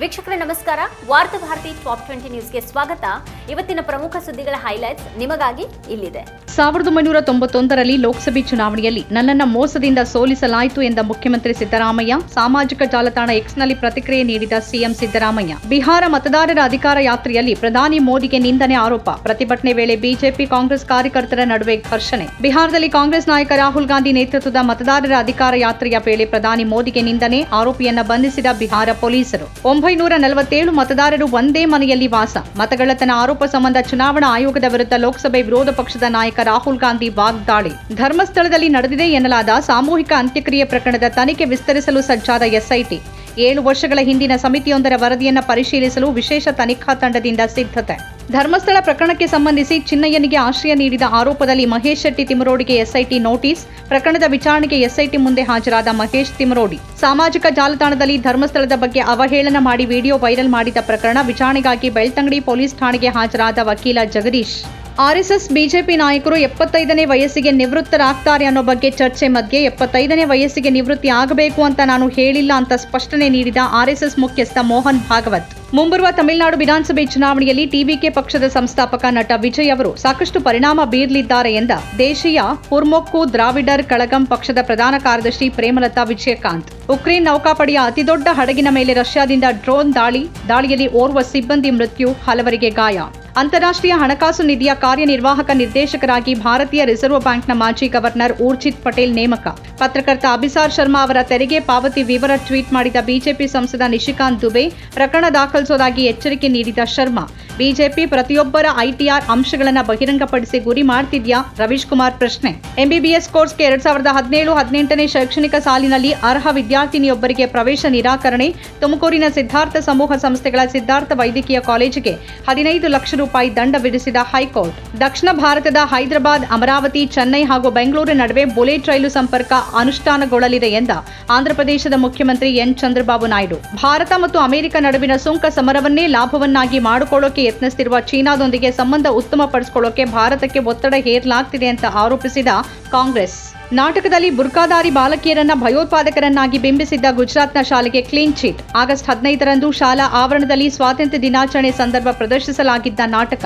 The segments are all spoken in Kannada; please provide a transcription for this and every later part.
ವೀಕ್ಷಕರೇ ನಮಸ್ಕಾರ. ವಾರ್ತಾ ಭಾರತಿ ಟಾಪ್ 20 ನ್ಯೂಸ್ಗೆ ಸ್ವಾಗತ. ಇವತ್ತಿನ ಪ್ರಮುಖ ಸುದ್ದಿಗಳ ಹೈಲೈಟ್ಸ್ ನಿಮಗಾಗಿ ಇಲ್ಲಿದೆ. 1991ರಲ್ಲಿ ಲೋಕಸಭೆ ಚುನಾವಣೆಯಲ್ಲಿ ನನ್ನನ್ನು ಮೋಸದಿಂದ ಸೋಲಿಸಲಾಯಿತು ಎಂದ ಮುಖ್ಯಮಂತ್ರಿ ಸಿದ್ದರಾಮಯ್ಯ ಸಾಮಾಜಿಕ ಜಾಲತಾಣ ಎಕ್ಸ್ನಲ್ಲಿ ಪ್ರತಿಕ್ರಿಯೆ ನೀಡಿದ ಸಿಎಂ ಸಿದ್ದರಾಮಯ್ಯ. ಬಿಹಾರ ಮತದಾರರ ಅಧಿಕಾರ ಯಾತ್ರೆಯಲ್ಲಿ ಪ್ರಧಾನಿ ಮೋದಿಗೆ ನಿಂದನೆ ಆರೋಪ. ಪ್ರತಿಭಟನೆ ವೇಳೆ ಬಿಜೆಪಿ ಕಾಂಗ್ರೆಸ್ ಕಾರ್ಯಕರ್ತರ ನಡುವೆ ಘರ್ಷಣೆ. ಬಿಹಾರದಲ್ಲಿ ಕಾಂಗ್ರೆಸ್ ನಾಯಕ ರಾಹುಲ್ ಗಾಂಧಿ ನೇತೃತ್ವದ ಮತದಾರರ ಅಧಿಕಾರ ಯಾತ್ರೆಯ ವೇಳೆ ಪ್ರಧಾನಿ ಮೋದಿಗೆ ನಿಂದನೆ, ಆರೋಪಿಯನ್ನ ಬಂಧಿಸಿದ ಬಿಹಾರ ಪೊಲೀಸರು. 947 ಮತದಾರರು ಒಂದೇ ಮನೆಯಲ್ಲಿ ವಾಸ. ಮತಗಳ್ಳತನ ಆರೋಪ ಸಂಬಂಧ ಚುನಾವಣಾ ಆಯೋಗದ ವಿರುದ್ಧ ಲೋಕಸಭೆ ವಿರೋಧ ಪಕ್ಷದ ನಾಯಕ ರಾಹುಲ್ ಗಾಂಧಿ ವಾಗ್ದಾಳಿ. ಧರ್ಮಸ್ಥಳದಲ್ಲಿ ನಡೆದಿದೆ ಎನ್ನಲಾದ ಸಾಮೂಹಿಕ ಅಂತ್ಯಕ್ರಿಯೆ ಪ್ರಕರಣದ ತನಿಖೆ ವಿಸ್ತರಿಸಲು ಸಜ್ಜಾದ ಎಸ್ಐಟಿ. 7 ವರ್ಷಗಳ ಹಿಂದಿನ ಸಮಿತಿಯೊಂದರ ವರದಿಯನ್ನು ಪರಿಶೀಲಿಸಲು ವಿಶೇಷ ತನಿಖಾ ತಂಡದಿಂದ ಸಿದ್ಧತೆ. ಧರ್ಮಸ್ಥಳ ಪ್ರಕರಣಕ್ಕೆ ಸಂಬಂಧಿಸಿ ಚಿನ್ನಯ್ಯನಿಗೆ ಆಶ್ರಯ ನೀಡಿದ ಆರೋಪದಲ್ಲಿ ಮಹೇಶ್ ಶೆಟ್ಟಿ ತಿಮರೋಡಿಗೆ ಎಸ್ಐಟಿ ನೋಟಿಸ್. ಪ್ರಕರಣದ ವಿಚಾರಣೆಗೆ ಎಸ್ಐಟಿ ಮುಂದೆ ಹಾಜರಾದ ಮಹೇಶ್ ತಿಮರೋಡಿ. ಸಾಮಾಜಿಕ ಜಾಲತಾಣದಲ್ಲಿ ಧರ್ಮಸ್ಥಳದ ಬಗ್ಗೆ ಅವಹೇಳನ ಮಾಡಿ ವಿಡಿಯೋ ವೈರಲ್ ಮಾಡಿದ ಪ್ರಕರಣ ವಿಚಾರಣೆಗಾಗಿ ಬೆಳ್ತಂಗಡಿ ಪೊಲೀಸ್ ಠಾಣೆಗೆ ಹಾಜರಾದ ವಕೀಲ ಜಗದೀಶ್. ಆರ್ಎಸ್ಎಸ್ ಬಿಜೆಪಿ ನಾಯಕರು 75ನೇ ವಯಸ್ಸಿಗೆ ನಿವೃತ್ತರಾಗ್ತಾರೆ ಅನ್ನೋ ಬಗ್ಗೆ ಚರ್ಚೆ ಮಧ್ಯೆ 75ನೇ ವಯಸ್ಸಿಗೆ ನಿವೃತ್ತಿ ಆಗಬೇಕು ಅಂತ ನಾನು ಹೇಳಿಲ್ಲ ಅಂತ ಸ್ಪಷ್ಟನೆ ನೀಡಿದ ಆರ್ಎಸ್ಎಸ್ ಮುಖ್ಯಸ್ಥ ಮೋಹನ್ ಭಾಗವತ್. ಮುಂಬರುವ ತಮಿಳುನಾಡು ವಿಧಾನಸಭೆ ಚುನಾವಣೆಯಲ್ಲಿ ಟಿವಿಕೆ ಪಕ್ಷದ ಸಂಸ್ಥಾಪಕ ನಟ ವಿಜಯ್ ಅವರು ಸಾಕಷ್ಟು ಪರಿಣಾಮ ಬೀರಲಿದ್ದಾರೆ ಎಂದ ದೇಶೀಯ ಮುರ್ಮುಕ್ಕು ದ್ರಾವಿಡರ್ ಕಳಗಂ ಪಕ್ಷದ ಪ್ರಧಾನ ಕಾರ್ಯದರ್ಶಿ ಪ್ರೇಮಲತಾ ವಿಜಯಕಾಂತ್. ಉಕ್ರೇನ್ ನೌಕಾಪಡೆಯ ಅತಿದೊಡ್ಡ ಹಡಗಿನ ಮೇಲೆ ರಷ್ಯಾದಿಂದ ಡ್ರೋನ್ ದಾಳಿಯಲ್ಲಿ ಓರ್ವ ಸಿಬ್ಬಂದಿ ಮೃತ್ಯು, ಹಲವರಿಗೆ ಗಾಯ. ಅಂತಾರಾಷ್ಟ್ರೀಯ ಹಣಕಾಸು ನಿಧಿಯ ಕಾರ್ಯನಿರ್ವಾಹಕ ನಿರ್ದೇಶಕರಾಗಿ ಭಾರತೀಯ ರಿಸರ್ವ್ ಬ್ಯಾಂಕ್ನ ಮಾಜಿ ಗವರ್ನರ್ ಊರ್ಜಿತ್ ಪಟೇಲ್ ನೇಮಕ. ಪತ್ರಕರ್ತ ಅಭಿಸಾರ್ ಶರ್ಮಾ ಅವರ ತೆರಿಗೆ ಪಾವತಿ ವಿವರ ಟ್ವೀಟ್ ಮಾಡಿದ ಬಿಜೆಪಿ ಸಂಸದ ನಿಶಿಕಾಂತ್ ದುಬೆ. ಪ್ರಕರಣ ದಾಖಲಿಸುವುದಾಗಿ ಎಚ್ಚರಿಕೆ ನೀಡಿದ ಶರ್ಮಾ. ಬಿಜೆಪಿ ಪ್ರತಿಯೊಬ್ಬರ ಐಟಿಆರ್ ಅಂಶಗಳನ್ನು ಬಹಿರಂಗಪಡಿಸಿ ಗುರಿ ಮಾಡ್ತಿದ್ಯಾ? ರವೀಶ್ ಕುಮಾರ್ ಪ್ರಶ್ನೆ. ಎಂಬಿಬಿಎಸ್ ಕೋರ್ಸ್ಗೆ 2017-18ನೇ ಶೈಕ್ಷಣಿಕ ಸಾಲಿನಲ್ಲಿ ಅರ್ಹ ವಿದ್ಯಾರ್ಥಿನಿಯೊಬ್ಬರಿಗೆ ಪ್ರವೇಶ ನಿರಾಕರಣೆ. ತುಮಕೂರಿನ ಸಿದ್ಧಾರ್ಥ ಸಮೂಹ ಸಂಸ್ಥೆಗಳ ಸಿದ್ಧಾರ್ಥ ವೈದ್ಯಕೀಯ ಕಾಲೇಜಿಗೆ 15 ಲಕ್ಷ ರೂಪಾಯಿ ದಂಡ ವಿಧಿಸಿದ ಹೈಕೋರ್ಟ್. ದಕ್ಷಿಣ ಭಾರತದ ಹೈದರಾಬಾದ್, ಅಮರಾವತಿ, ಚೆನ್ನೈ ಹಾಗೂ ಬೆಂಗಳೂರು ನಡುವೆ ಬುಲೆಟ್ ರೈಲು ಸಂಪರ್ಕ ಅನುಷ್ಠಾನಗೊಳ್ಳಲಿದೆ ಎಂದ ಆಂಧ್ರಪ್ರದೇಶದ ಮುಖ್ಯಮಂತ್ರಿ ಎನ್ ಚಂದ್ರಬಾಬು ನಾಯ್ಡು. ಭಾರತ ಮತ್ತು ಅಮೆರಿಕ ನಡುವಿನ ಸುಂಕ ಸಮರವನ್ನೇ ಲಾಭವನ್ನಾಗಿ ಮಾಡಿಕೊಳ್ಳೋಕೆ ಯತ್ನಿಸುತ್ತಿರುವ ಚೀನಾದೊಂದಿಗೆ ಸಂಬಂಧ ಉತ್ತಮಪಡಿಸಿಕೊಳ್ಳೋಕೆ ಭಾರತಕ್ಕೆ ಒತ್ತಡ ಹೇರಲಾಗ್ತಿದೆ ಅಂತ ಆರೋಪಿಸಿದ ಕಾಂಗ್ರೆಸ್. ನಾಟಕದಲ್ಲಿ ಬುರ್ಕಾಧಾರಿ ಬಾಲಕಿಯರನ್ನ ಭಯೋತ್ಪಾದಕರನ್ನಾಗಿ ಬಿಂಬಿಸಿದ್ದ ಗುಜರಾತ್ನ ಶಾಲೆಗೆ ಕ್ಲೀನ್ ಚೀಟ್. ಆಗಸ್ಟ್ 15ರಂದು ಶಾಲಾ ಆವರಣದಲ್ಲಿ ಸ್ವಾತಂತ್ರ್ಯ ದಿನಾಚರಣೆ ಸಂದರ್ಭ ಪ್ರದರ್ಶಿಸಲಾಗಿದ್ದ ನಾಟಕ.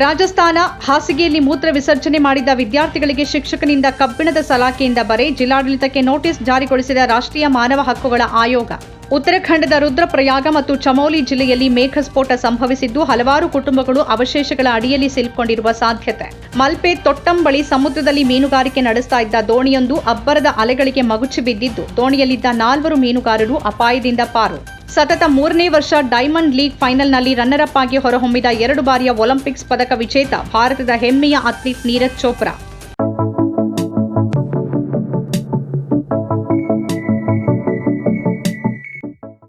ರಾಜಸ್ಥಾನ ಹಾಸಿಗೆಯಲ್ಲಿ ಮೂತ್ರ ವಿಸರ್ಜನೆ ಮಾಡಿದ್ದ ವಿದ್ಯಾರ್ಥಿಗಳಿಗೆ ಶಿಕ್ಷಕನಿಂದ ಕಬ್ಬಿಣದ ಸಲಾಕೆಯಿಂದ ಬರೆ. ಜಿಲ್ಲಾಡಳಿತಕ್ಕೆ ನೋಟಿಸ್ ಜಾರಿಗೊಳಿಸಿದ ರಾಷ್ಟ್ರೀಯ ಮಾನವ ಹಕ್ಕುಗಳ ಆಯೋಗ. ಉತ್ತರಾಖಂಡದ ರುದ್ರಪ್ರಯಾಗ ಮತ್ತು ಚಮೋಲಿ ಜಿಲ್ಲೆಯಲ್ಲಿ ಮೇಘಸ್ಫೋಟ ಸಂಭವಿಸಿದ್ದು ಹಲವಾರು ಕುಟುಂಬಗಳು ಅವಶೇಷಗಳ ಅಡಿಯಲ್ಲಿ ಸಿಲುಕೊಂಡಿರುವ ಸಾಧ್ಯತೆ. ಮಲ್ಪೆ ತೊಟ್ಟಂ ಬಳಿ ಸಮುದ್ರದಲ್ಲಿ ಮೀನುಗಾರಿಕೆ ನಡೆಸ್ತಾ ಇದ್ದ ದೋಣಿಯೊಂದು ಅಬ್ಬರದ ಅಲೆಗಳಿಗೆ ಮಗುಚಿ ಬಿದ್ದಿದ್ದು ದೋಣಿಯಲ್ಲಿದ್ದ 4 ಮೀನುಗಾರರು ಅಪಾಯದಿಂದ ಪಾರು. ಸತತ 3ನೇ ವರ್ಷ ಡೈಮಂಡ್ ಲೀಗ್ ಫೈನಲ್ನಲ್ಲಿ ರನ್ನರ್ ಅಪ್ ಆಗಿ ಹೊರಹೊಮ್ಮಿದ 2 ಬಾರಿಯ ಒಲಿಂಪಿಕ್ಸ್ ಪದಕ ವಿಜೇತ ಭಾರತದ ಹೆಮ್ಮೆಯ ಅಥ್ಲೀಟ್ ನೀರಜ್ ಚೋಪ್ರಾ.